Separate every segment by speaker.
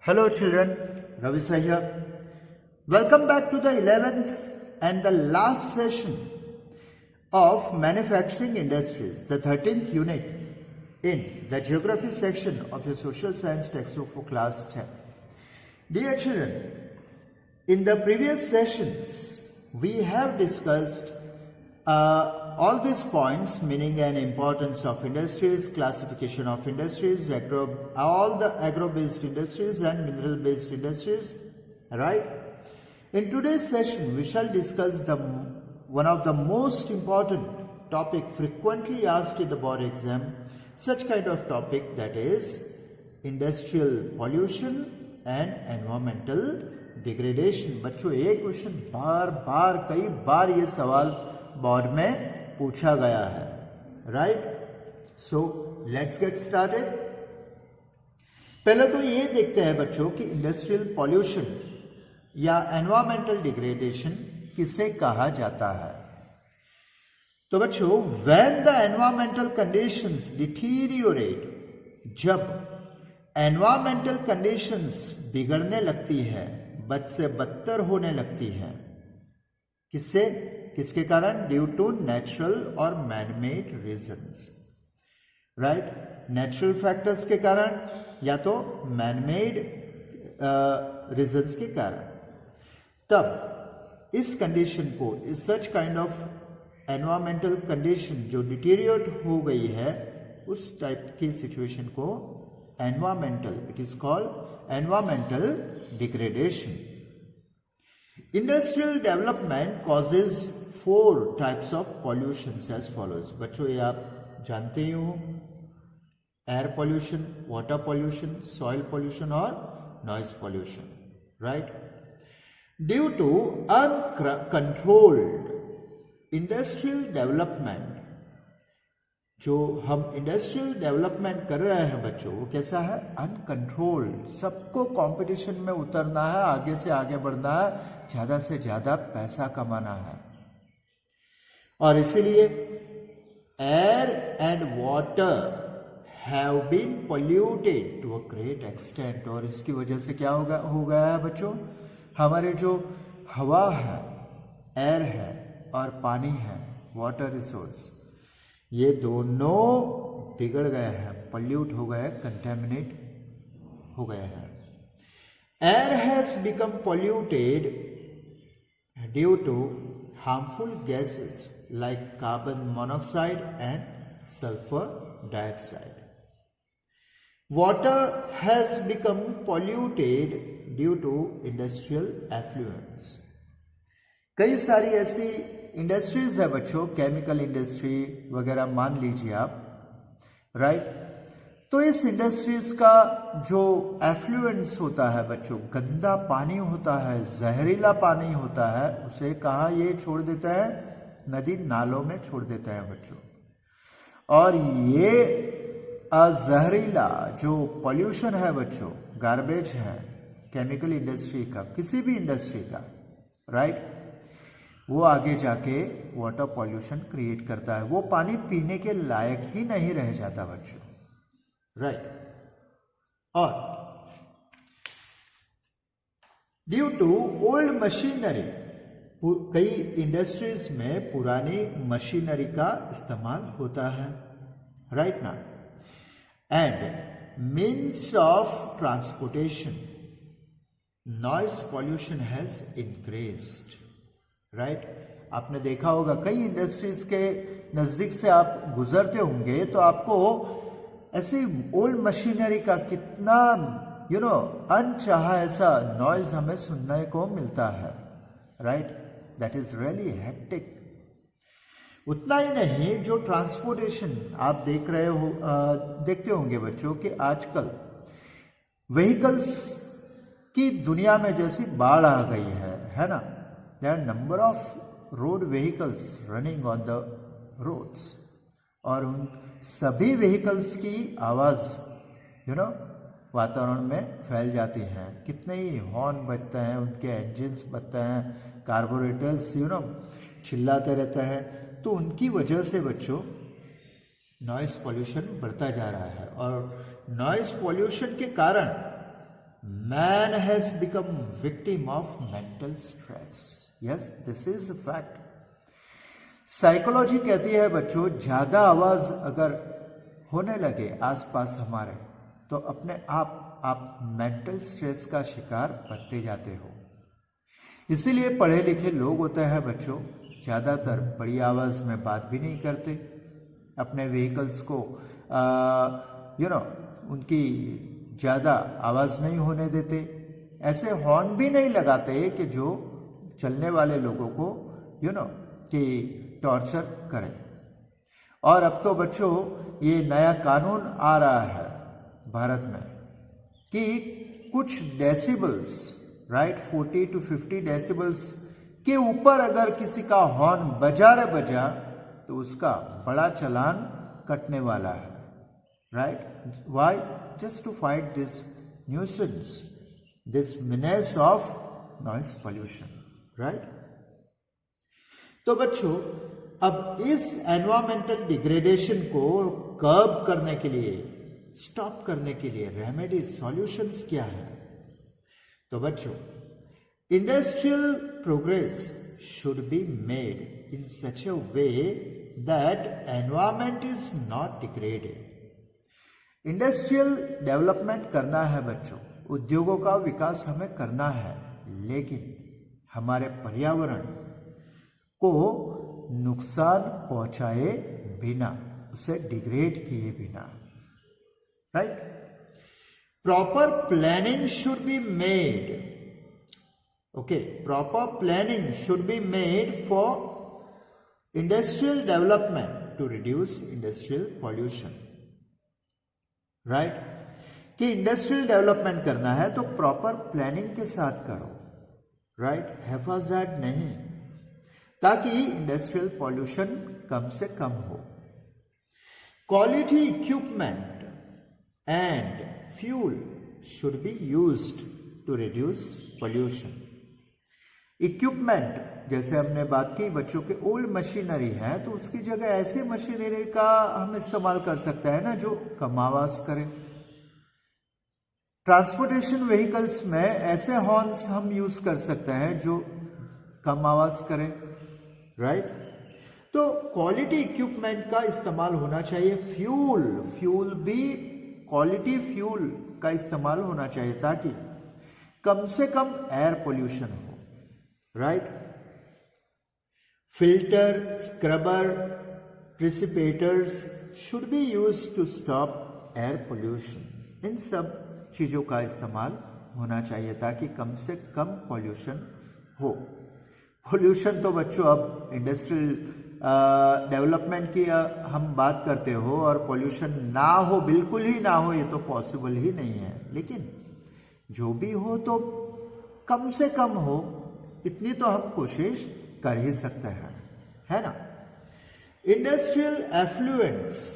Speaker 1: Hello children, Ravi Sai here. Welcome back to the 11th and the last session of Manufacturing Industries, the 13th unit in the Geography section of your Social Science textbook for class 10. Dear children, in the previous sessions, we have discussed all these points, meaning and importance of industries, classification of industries, all the agro-based industries and mineral-based industries, right? In today's session, we shall discuss one of the most important topic frequently asked in the board exam, such kind of topic, that is industrial pollution and environmental degradation. बच्चों ये question बार बार कई बार ये सवाल board में पूछा गया है, right? So let's get started. पहले तो ये देखते हैं बच्चों कि इंडस्ट्रियल पॉल्यूशन या एनवायरमेंटल डिग्रेडेशन किसे कहा जाता है. तो बच्चों, when the environmental conditions deteriorate, जब एनवायरमेंटल कंडीशंस बिगड़ने लगती है, बद से बदतर होने लगती है, किससे, किसके कारण? ड्यू टू नेचुरल और manmade reasons, right? Natural factors के कारण या तो मैनमेड रीजंस के कारण. तब इस कंडीशन को, इस such kind of environmental condition जो डिटीरियोरेट हो गई है, उस टाइप की सिचुएशन को environmental, it is called environmental degradation. Industrial development causes 4 types of pollutions as follows. बच्चों ये आप जानते ही हो, air pollution, water pollution, soil pollution और noise pollution, right? Due to uncontrolled industrial development, जो हम इंडस्ट्रियल डेवलपमेंट कर रहे हैं बच्चों, वो कैसा है? अनकंट्रोल्ड. सबको कंपटीशन में उतरना है, आगे से आगे बढ़ना है, ज्यादा से ज्यादा पैसा कमाना है, और इसीलिए air and water have been polluted to a great extent. और इसकी वजह से क्या हो गया है बच्चों? हमारे जो हवा है, एयर है और पानी है, वाटर रिसोर्स, ये दोनों बिगड़ गए हैं, पोल्यूट हो गए, कंटेमिनेट हो गए हैं. Air has become polluted due to harmful gases like carbon monoxide and sulphur dioxide. Water has become polluted due to industrial effluence. कई सारी ऐसी इंडस्ट्रीज है बच्चों, केमिकल इंडस्ट्री वगैरह मान लीजिए आप, राइट? तो इस इंडस्ट्रीज का जो एफ्लुएंस होता है बच्चों, गंदा पानी होता है, जहरीला पानी होता है, उसे कहाँ ये छोड़ देता है? नदी नालों में छोड़ देता है बच्चों. और ये जहरीला जो पॉल्यूशन है बच्चों, गार्बेज है केमिकल इंडस्ट्री का, किसी भी इंडस्ट्री का, राइट? वो आगे जाके वाटर पॉल्यूशन क्रिएट करता है. वो पानी पीने के लायक ही नहीं रह जाता बच्चों, राइट? और ड्यू टू ओल्ड मशीनरी, कई इंडस्ट्रीज में पुरानी मशीनरी का इस्तेमाल होता है, राइट ना? And means of transportation, noise pollution has increased, right? आपने देखा होगा, कई इंडस्ट्रीज के नजदीक से आप गुजरते होंगे तो आपको ऐसी ओल्ड मशीनरी का कितना अनचाहा ऐसा नॉइज हमें सुनने को मिलता है, right? That is really hectic. उतना ही नहीं, जो ट्रांसपोर्टेशन आप देखते होंगे बच्चों कि आजकल व्हीकल्स की दुनिया में जैसी बाढ़ आ गई है ना? There are number of road vehicles running on the roads, और उन सभी व्हीकल्स की आवाज वातावरण में फैल जाती है. कितने ही हॉर्न बजते हैं, उनके इंजन्स बजते हैं, कार्बोरेटर्स चिल्लाते रहते हैं. तो उनकी वजह से बच्चों नॉइस पॉल्यूशन बढ़ता जा रहा है. और नॉइस पॉल्यूशन के कारण man has become victim of mental stress. Yes, this is a fact. Psychology कहती है बच्चों, ज्यादा आवाज अगर होने लगे आसपास हमारे तो अपने आप मेंटल स्ट्रेस का शिकार बनते जाते हो। इसीलिए पढ़े लिखे लोग होते हैं बच्चों, ज्यादातर बड़ी आवाज में बात भी नहीं करते, अपने व्हीकल्स को उनकी ज्यादा आवाज नहीं होने देते, ऐसे हॉर्न भी नहीं लगाते कि जो चलने वाले लोगों को कि टॉर्चर करें। और अब तो बच्चों ये नया कानून आ रहा है भारत में कि कुछ डेसिबल्स, राइट, 40 to 50 डेसिबल्स के ऊपर अगर किसी का हॉर्न बजा तो उसका बड़ा चालान कटने वाला है, right. Why? Just to fight this nuisance, this menace of noise pollution, right. तो बच्चों अब इस एनवायरमेंटल डिग्रेडेशन को कर्ब करने के लिए, स्टॉप करने के लिए रेमेडीज, सॉल्यूशंस क्या है? तो बच्चों, industrial progress should be made in such a way that environment is not degraded. Industrial development करना है बच्चों, उद्योगों का विकास हमें करना है, लेकिन हमारे पर्यावरण को नुकसान पहुंचाए बिना, उसे डिग्रेड किए बिना, right. Proper planning should be made, okay, proper planning should be made for industrial development to reduce industrial pollution, right. कि इंडस्ट्रियल डेवलपमेंट करना है तो प्रॉपर प्लानिंग के साथ करो, राइट, हेफाजत नहीं, ताकि इंडस्ट्रियल पॉल्यूशन कम से कम हो। Quality equipment and fuel should be used to reduce pollution. Equipment जैसे हमने बात की बच्चों के, ओल्ड मशीनरी है तो उसकी जगह ऐसी मशीनरी का हम इस्तेमाल कर सकते हैं ना जो कम आवाज करे। ट्रांसपोर्टेशन व्हीकल्स में ऐसे हॉर्न्स हम यूज कर सकते हैं जो कम आवाज करें, राइट। तो क्वालिटी इक्विपमेंट का इस्तेमाल होना चाहिए। फ्यूल भी क्वालिटी फ्यूल का इस्तेमाल होना चाहिए ताकि कम से कम एयर पोल्यूशन हो, right. Filter, scrubber, precipitators should be used to stop air pollution. इन सब चीजों का इस्तेमाल होना चाहिए ताकि कम से कम पोल्यूशन हो। पोल्यूशन तो बच्चों अब इंडस्ट्रियल डेवलपमेंट की हम बात करते हो और पोल्यूशन ना हो, बिल्कुल ही ना हो, ये तो पॉसिबल ही नहीं है, लेकिन जो भी हो तो कम से कम हो, इतनी तो हम कोशिश कर ही सकते हैं, है ना। Industrial effluents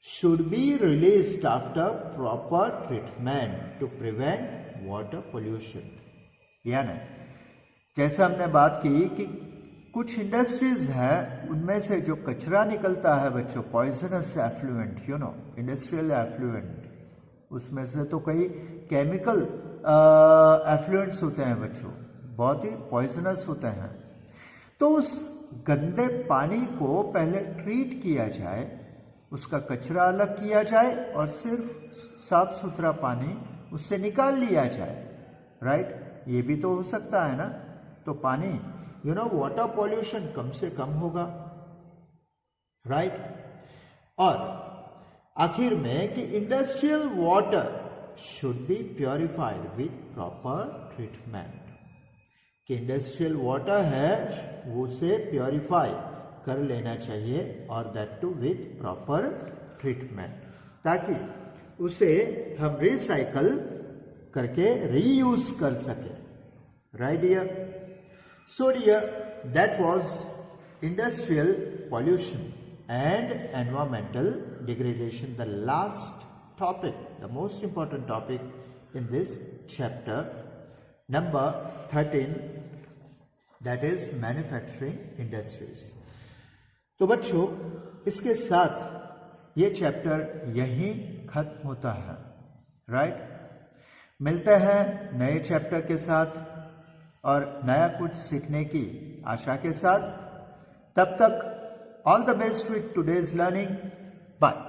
Speaker 1: should be released after proper treatment to prevent water pollution। यानी जैसे हमने बात की कि कुछ इंडस्ट्रीज है उनमें से जो कचरा निकलता है बच्चों, पॉइजनस एफ्लुएंट, इंडस्ट्रियल एफ्लुएंट, उसमें से तो कई केमिकल एफ्लुएंट्स होते हैं बच्चों, बहुत ही पॉइजनस होते हैं। तो उस गंदे पानी को पहले ट्रीट किया जाए, उसका कचरा अलग किया जाए और सिर्फ साफ सुथरा पानी उससे निकाल लिया जाए, राइट। ये भी तो हो सकता है ना, तो पानी वाटर पॉल्यूशन कम से कम होगा, राइट। और आखिर में कि industrial water should be purified with proper treatment, कि इंडस्ट्रियल वाटर है वो से प्योरीफाई कर लेना चाहिए और that too with proper treatment, ताकि उसे हम रिसाइकल करके रीयूज कर सके, right dear. So dear, that was industrial pollution and environmental degradation, the last topic, the most important topic in this chapter number 13, that is manufacturing industries। तो बच्चों इसके साथ ये चैप्टर यहीं खत्म होता है, राइट। मिलते हैं नए चैप्टर के साथ और नया कुछ सीखने की आशा के साथ। तब तक all the best with today's learning. Bye.